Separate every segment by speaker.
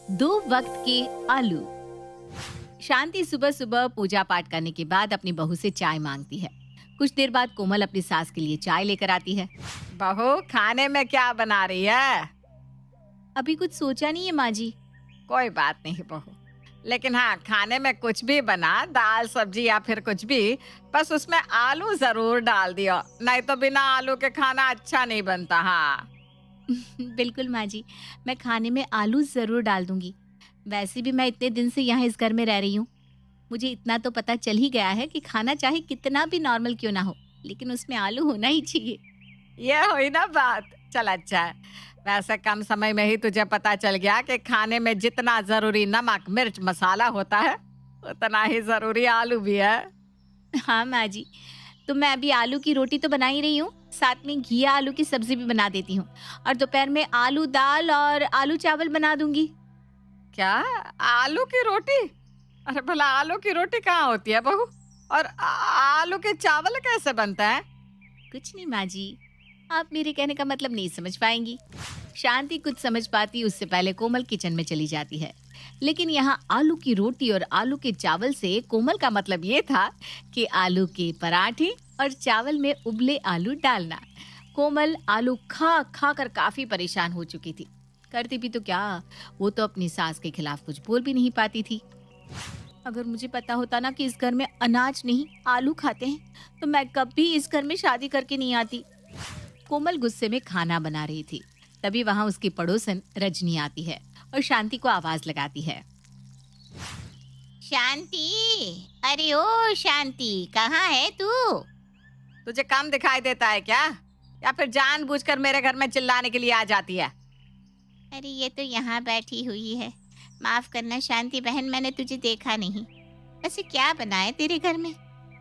Speaker 1: दो वक्त के आलू। शांति सुबह सुबह पूजा पाठ करने के बाद अपनी बहू से चाय मांगती है। कुछ देर बाद कोमल अपनी सास के लिए चाय लेकर आती है।
Speaker 2: बहू, खाने में क्या बना रही है?
Speaker 1: अभी कुछ सोचा नहीं है माँ जी।
Speaker 2: कोई बात नहीं बहू, लेकिन हाँ, खाने में कुछ भी बना, दाल सब्जी या फिर कुछ भी, बस उसमें आलू जरूर डाल दियो, नहीं तो बिना आलू के खाना अच्छा नहीं बनता। हाँ
Speaker 1: बिल्कुल माँ जी, मैं खाने में आलू जरूर डाल दूंगी। वैसे भी मैं इतने दिन से यहाँ इस घर में रह रही हूँ, मुझे इतना तो पता चल ही गया है कि खाना चाहे कितना भी नॉर्मल क्यों ना हो, लेकिन उसमें आलू होना ही चाहिए।
Speaker 2: ये हुई ना बात। चल अच्छा है, वैसे कम समय में ही तुझे पता चल गया कि खाने में जितना जरूरी नमक मिर्च मसाला होता है, उतना ही जरूरी आलू भी है।
Speaker 1: हाँ माँ जी, तो मैं अभी आलू की रोटी तो बना ही रही हूँ, साथ में घिया आलू की सब्जी भी बना देती हूँ, और दोपहर में आलू दाल और आलू चावल बना दूंगी।
Speaker 2: क्या? आलू की रोटी? अरे भला आलू की रोटी कहाँ होती है बहू? और आलू के चावल कैसे बनता है?
Speaker 1: कुछ नहीं माँ जी, आप मेरे कहने का मतलब नहीं समझ पाएंगी। शांति कुछ समझ पाती उससे पहले कोमल किचन में चली जाती है। लेकिन यहाँ आलू की रोटी और आलू के चावल से कोमल का मतलब ये था कि आलू के पराठे और चावल में उबले आलू डालना। कोमल आलू खा खा कर काफी परेशान हो चुकी थी। करती भी तो क्या, वो तो अपनी सास के खिलाफ कुछ बोल भी नहीं पाती थी। अगर मुझे पता होता ना कि इस घर में अनाज नहीं आलू खाते हैं, तो मैं कभी इस घर में शादी करके नहीं आती। कोमल गुस्से में खाना बना रही थी, तभी वहां उसकी पड़ोसन रजनी आती है और शांति को आवाज लगाती है।
Speaker 3: शांति, अरे ओ शांति, कहाँ है तू?
Speaker 2: तुझे कम दिखाई देता है क्या, या फिर जानबूझकर मेरे घर में चिल्लाने के लिए आ जाती है?
Speaker 3: अरे ये तो यहाँ बैठी हुई है। माफ करना शांति बहन, मैंने तुझे देखा नहीं। ऐसे क्या बना है तेरे घर में?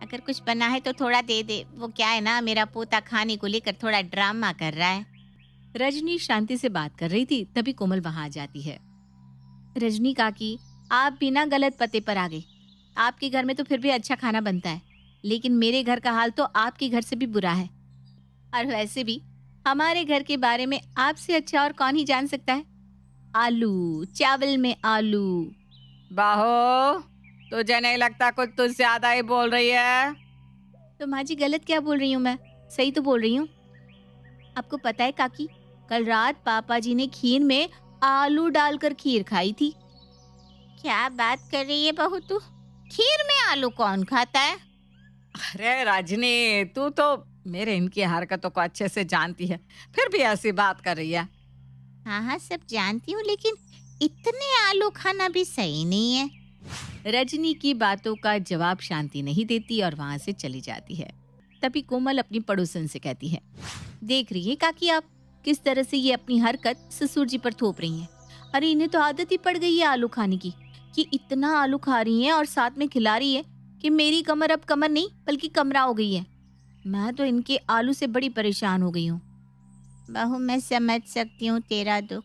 Speaker 3: अगर कुछ बना है तो थोड़ा दे दे। वो क्या है ना, मेरा पोता खाने को लेकर थोड़ा ड्रामा कर रहा है।
Speaker 1: रजनी शांति से बात कर रही थी, तभी कोमल वहां आ जाती है। रजनी काकी, आप बिना गलत पते पर आ गए। आपके घर में तो फिर भी अच्छा खाना बनता है, लेकिन मेरे घर का हाल तो आपके घर से भी बुरा है। और वैसे भी हमारे घर के बारे में आपसे अच्छा और कौन ही जान सकता है। आलू चावल में आलू।
Speaker 2: बहू, तुझे नहीं लगता कुछ तू ज्यादा ही बोल रही है?
Speaker 1: तो माँ जी गलत क्या बोल रही हूँ मैं, सही तो बोल रही हूँ। आपको पता है काकी, कल रात पापा जी ने खीर में आलू डालकर खीर खाई थी।
Speaker 3: क्या बात कर रही है बहू तू? खीर में आलू कौन खाता है?
Speaker 2: अरे रजनी, तू तो मेरे इनकी हरकतों को अच्छे से जानती है, फिर भी ऐसी बात कर रही है।
Speaker 3: हाँ हाँ, सब जानती हूँ, लेकिन इतने आलू खाना भी सही नहीं है।
Speaker 1: रजनी की बातों का जवाब शांति नहीं देती और वहां से चली जाती है। तभी कोमल अपनी पड़ोसन से कहती है, देख रही है काकी आप किस तरह से ये अपनी हरकत ससुर जी पर थोप रही हैं। अरे इन्हें तो आदत ही पड़ गई है आलू खाने की, कि इतना आलू खा रही हैं और साथ में खिला रही है कि मेरी कमर अब कमर नहीं बल्कि कमरा हो गई है। मैं तो इनके आलू से बड़ी परेशान हो गई हूँ।
Speaker 3: बहू, मैं समझ सकती हूँ तेरा दुख,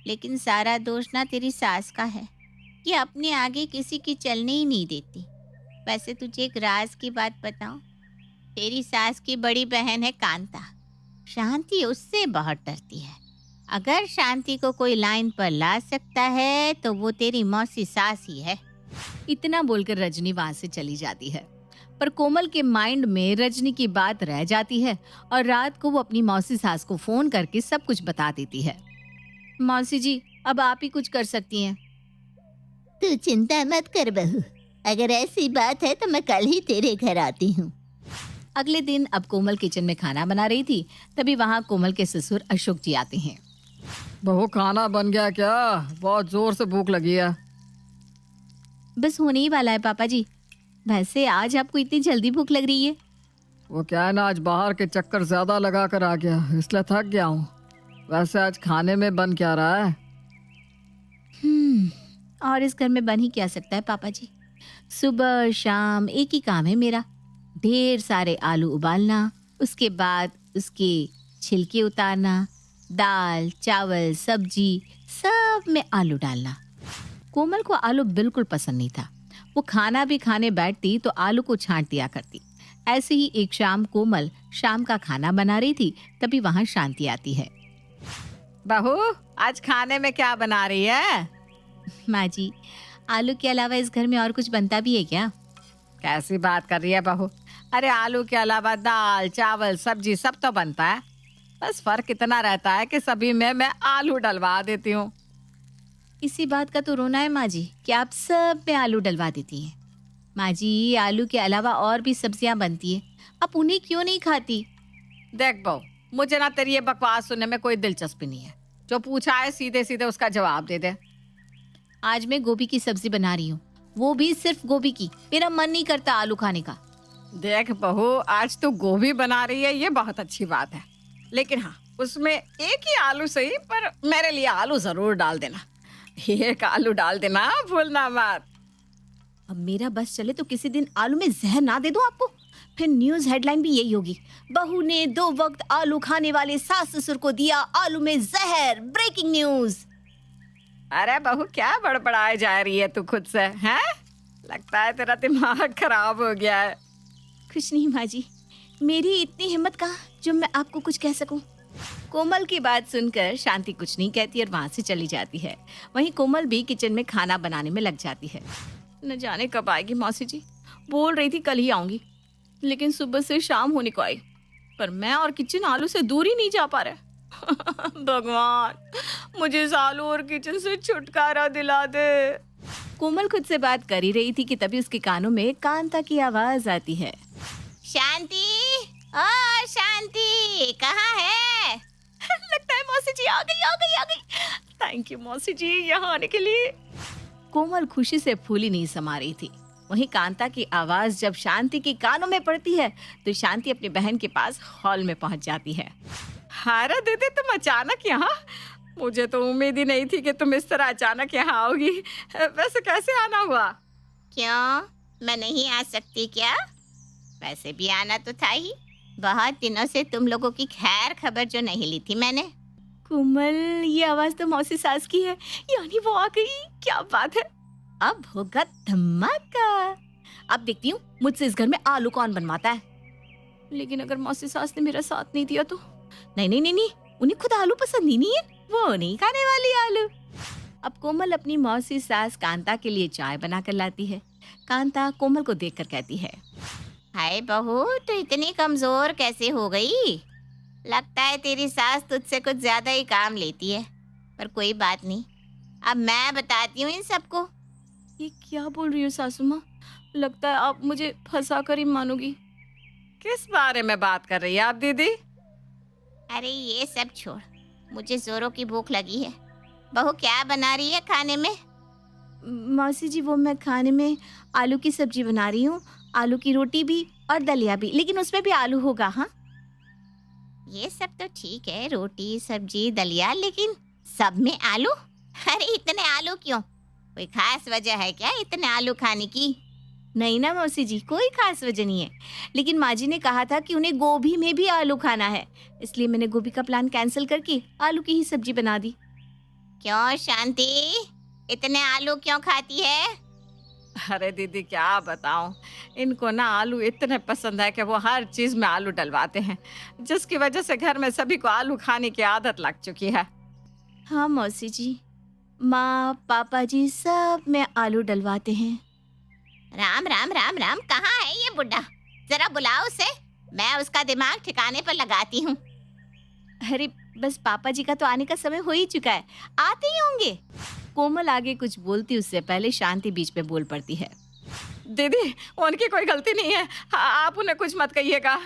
Speaker 3: लेकिन सारा दोष ना तेरी सास का है। ये अपने आगे किसी की चलने ही नहीं देती। वैसे तुझे एक राज की बात बताऊं, तेरी सास की बड़ी बहन है कांता। शांति उससे बहुत डरती है। अगर शांति को कोई लाइन पर ला सकता है तो वो तेरी मौसी सास ही है।
Speaker 1: इतना बोलकर रजनी वहां से चली जाती है, पर कोमल के माइंड में रजनी की बात रह जाती है और रात को वो अपनी मौसी सास को फोन करके सब कुछ बता देती है। मौसी जी, अब आप ही कुछ कर सकती हैं।
Speaker 3: तू चिंता मत कर बहू, अगर ऐसी बात है तो मैं कल ही तेरे घर आती हूँ।
Speaker 1: अगले दिन अब कोमल किचन में खाना बना रही थी, तभी वहाँ कोमल के ससुर अशोक जी आते हैं।
Speaker 2: बहू, खाना बन गया क्या? बहुत जोर से भूख लगी है।
Speaker 1: बस होने ही वाला है पापा जी। वैसे आज आपको इतनी जल्दी भूख लग रही है?
Speaker 2: वो क्या है ना, आज बाहर के चक्कर ज्यादा लगा कर आ गया, इसलिए थक गया हूँ। वैसे आज खाने में बन क्या रहा है?
Speaker 1: और इस घर में बन ही क्या सकता है पापा जी। सुबह शाम एक ही काम है मेरा, ढेर सारे आलू उबालना, उसके बाद उसके छिलके उतारना, दाल चावल सब्जी सब में आलू डालना। कोमल को आलू बिल्कुल पसंद नहीं था। वो खाना भी खाने बैठती तो आलू को छांट दिया करती। ऐसे ही एक शाम कोमल शाम का खाना बना रही थी, तभी वहां शांति आती है।
Speaker 2: बहू, आज खाने में क्या बना रही है?
Speaker 1: माँ जी, आलू के अलावा इस घर में और कुछ बनता भी है क्या?
Speaker 2: कैसी बात कर रही है बहू? अरे आलू के अलावा दाल चावल सब्जी सब तो बनता है। बस फर्क इतना रहता है कि सभी में मैं आलू डलवा देती हूँ।
Speaker 1: इसी बात का तो रोना है माँ जी कि आप सब में आलू डलवा देती हैं। माँ जी, आलू के अलावा और भी सब्जियां बनती है, आप उन्हें क्यों नहीं खाती?
Speaker 2: देख बहू, मुझे ना तेरी ये बकवास सुनने में कोई दिलचस्पी नहीं है। जो पूछा है सीधे सीधे उसका जवाब दे दे।
Speaker 1: आज मैं गोभी की सब्जी बना रही हूँ, वो भी सिर्फ गोभी की। मेरा मन नहीं करता आलू खाने का।
Speaker 2: देख बहू, आज तू गोभी बना रही है ये बहुत अच्छी बात है, लेकिन हाँ उसमें एक ही आलू सही, पर मेरे लिए आलू जरूर डाल देना। एक आलू डाल देना, भूलना मत।
Speaker 1: अब मेरा बस चले तो किसी दिन आलू में जहर ना दे दूं आपको। फिर न्यूज हेडलाइन भी यही होगी, बहू ने 2 वक्त आलू खाने वाले सास ससुर को दिया आलू में जहर। Breaking news.
Speaker 2: अरे बहू, क्या बड़बड़ाए जा रही है तू खुद से? हैं? लगता है तेरा दिमाग खराब हो गया है।
Speaker 1: कुछ नहीं माँ जी, मेरी इतनी हिम्मत कहाँ जो मैं आपको कुछ कह सकूं। कोमल की बात सुनकर शांति कुछ नहीं कहती और वहां से चली जाती है। वहीं कोमल भी किचन में खाना बनाने में लग जाती है। न जाने कब आएगी मौसी जी, बोल रही थी कल ही आऊंगी, लेकिन सुबह से शाम होने को आई, पर मैं और किचन आलू से दूर ही नहीं जा पा रहे। भगवान, मुझे इस आलू और किचन से छुटकारा दिला दे। कोमल खुद से बात कर ही रही थी कि तभी उसके कानों में कांता की आवाज आती है।
Speaker 3: शांति, ओ शांति, कहाँ है?
Speaker 1: लगता है मौसी जी आ गई। थैंक यू मौसी जी यहाँ आने के लिए। कोमल खुशी से फूली नहीं समा रही थी। वहीं कांता की आवाज जब शांति के कानों में पड़ती है तो शांति अपनी बहन के पास हॉल में पहुंच जाती है।
Speaker 2: अरे दीदी, तुम अचानक यहाँ? मुझे तो उम्मीद ही नहीं थी कि तुम इस तरह अचानक यहाँ आओगी। वैसे कैसे आना हुआ?
Speaker 3: क्यों, मैं नहीं आ सकती क्या? वैसे भी आना तो था ही। बहुत दिनों से तुम लोगों की खैर खबर जो नहीं ली थी मैंने।
Speaker 1: कोमल, ये आवाज तो मौसी सास की है, यानी वो आ गई। क्या बात है, अब होगा धमाका। अब देखती हूँ मुझसे इस घर में आलू कौन बनवाता है। लेकिन अगर मौसी सास ने मेरा साथ नहीं दिया तो? नहीं, उन्हें खुद आलू पसंद ही नहीं है, वो नहीं खाने वाली आलू। अब कोमल अपनी मौसी सास कांता के लिए चाय बना कर लाती है। कांता कोमल को देखकर कहती है,
Speaker 3: हाय बहू, तो इतनी कमजोर कैसे हो गई? लगता है तेरी सास तुझसे कुछ ज्यादा ही काम लेती है, पर कोई बात नहीं, अब मैं बताती हूँ इन सबको।
Speaker 1: ये क्या बोल रही हो सासू माँ? लगता है आप मुझे फंसा कर ही मानोगी।
Speaker 2: किस बारे में बात कर रही है आप दीदी?
Speaker 3: अरे ये सब छोड़, मुझे जोरों की भूख लगी है। बहू क्या बना रही है खाने में?
Speaker 1: मौसी जी, वो मैं खाने में आलू की सब्जी बना रही हूँ, आलू की रोटी भी और दलिया भी, लेकिन उसमें भी आलू होगा। हाँ,
Speaker 3: ये सब तो ठीक है, रोटी सब्जी दलिया, लेकिन सब में आलू? अरे इतने आलू क्यों? कोई खास वजह है क्या इतने आलू खाने की?
Speaker 1: नहीं ना मौसी जी, कोई खास वजह नहीं है, लेकिन माँ जी ने कहा था कि उन्हें गोभी में भी आलू खाना है, इसलिए मैंने गोभी का प्लान कैंसिल करके आलू की ही सब्जी बना दी।
Speaker 3: क्यों शांति, इतने आलू क्यों खाती है?
Speaker 2: अरे दीदी, क्या बताऊं, इनको ना आलू इतने पसंद है कि वो हर चीज में आलू डलवाते हैं, जिसकी वजह से घर में सभी को आलू खाने की आदत लग चुकी है।
Speaker 1: हाँ मौसी जी, माँ पापा जी सब में आलू डलवाते हैं।
Speaker 3: राम राम राम राम, कहाँ है ये बुढ़ा? जरा बुलाओ उसे, मैं उसका दिमाग ठिकाने पर लगाती हूँ।
Speaker 1: अरे बस पापा जी का तो आने का समय हो ही चुका है, आते ही होंगे। कोमल आगे कुछ बोलती उससे पहले शांति बीच में बोल पड़ती है।
Speaker 2: दीदी, उनकी कोई गलती नहीं है, आप उन्हें कुछ मत कहिएगा।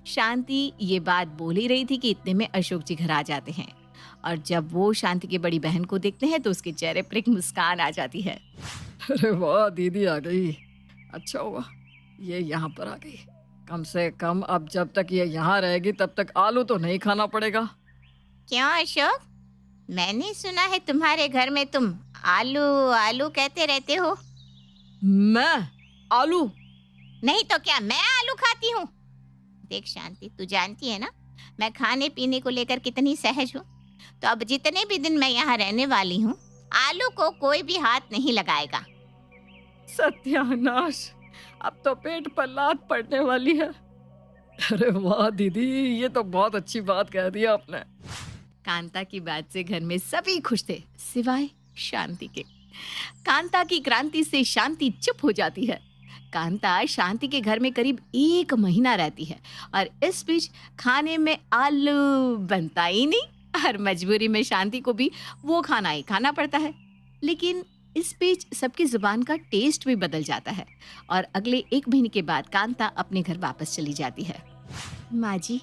Speaker 1: शांति ये बात बोल ही रही थी कि इतने में अशोक जी घर आ जाते हैं, और जब वो शांति की बड़ी बहन को देखते हैं तो उसके चेहरे पर एक मुस्कान आ जाती है।
Speaker 2: अरे वाह, दीदी आ गई, अच्छा हुआ ये यहाँ पर आ गई। कम से कम अब जब तक ये यहाँ रहेगी तब तक आलू तो नहीं खाना पड़ेगा।
Speaker 3: क्यों अशोक, मैंने सुना है तुम्हारे घर में तुम आलू आलू कहते रहते हो।
Speaker 2: मैं आलू?
Speaker 3: नहीं तो क्या मैं आलू खाती हूँ? देख शांति, तू जानती है ना मैं खाने पीने को लेकर कितनी सहज हूँ, तो अब जितने भी दिन मैं यहाँ रहने वाली हूँ आलू को कोई भी हाथ नहीं लगाएगा।
Speaker 2: सत्यानाश, अब तो पेट पर लात पड़ने वाली है। अरे वाह दीदी, ये तो बहुत अच्छी बात कह दी आपने।
Speaker 1: कांता की बात से घर में सभी खुश थे सिवाय शांति के। कांता की क्रांति से शांति चुप हो जाती है। कांता शांति के घर में करीब 1 महीना रहती है और इस बीच खाने में आलू बनता ही नहीं और मजबूरी में शांति को भी वो खाना ही खाना पड़ता है। लेकिन इस बीच सबकी जुबान का टेस्ट भी बदल जाता है और अगले 1 महीने के बाद कांता अपने घर वापस चली जाती है। माँ जी,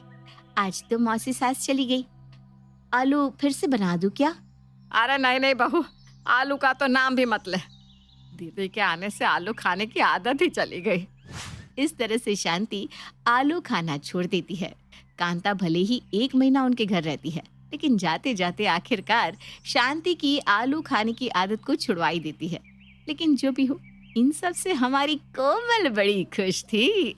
Speaker 1: आज तो मौसी सास चली गई, आलू फिर से बना दूं क्या?
Speaker 2: अरे नहीं नहीं बहू, आलू का तो नाम भी मत ले। दीदी के आने से आलू खाने की आदत ही चली गई।
Speaker 1: इस तरह से शांति आलू खाना छोड़ देती है। कांता भले ही 1 महीना उनके घर रहती है, लेकिन जाते जाते आखिरकार शांति की आलू खाने की आदत को छुड़वाई देती है। लेकिन जो भी हो, इन सब से हमारी कोमल बड़ी खुश थी।